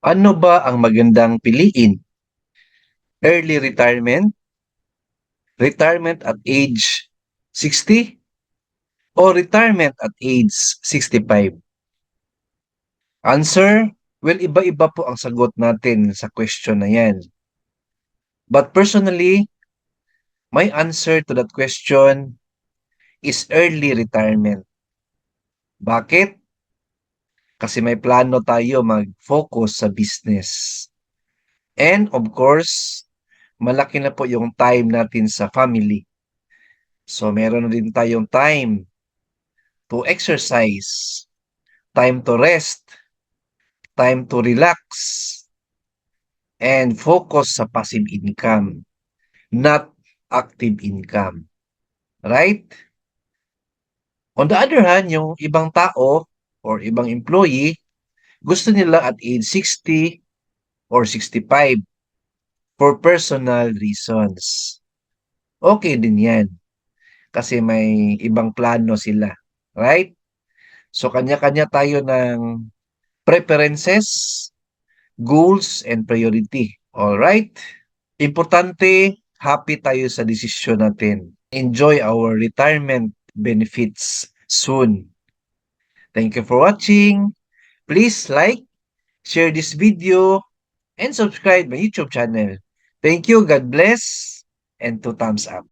Ano ba ang magandang piliin? Early retirement, retirement at age 60, o retirement at age 65? Answer? Well, iba-iba po ang sagot natin sa question na yan. But personally, my answer to that question is early retirement. Bakit? Kasi may plano tayo mag-focus sa business. And of course, malaki na po yung time natin sa family. So meron na din tayong time to exercise, time to rest, time to relax, and focus sa passive income, not active income. Right? On the other hand, yung ibang tao or ibang employee, gusto nila at age 60 or 65 for personal reasons. Okay din yan kasi may ibang plano sila. Right? So kanya-kanya tayo ng preferences, goals, and priority. Alright? Importante, happy tayo sa desisyon natin. Enjoy our retirement benefits soon. Thank you for watching. Please like, share this video, and subscribe my YouTube channel. Thank you, God bless, and 2 thumbs up.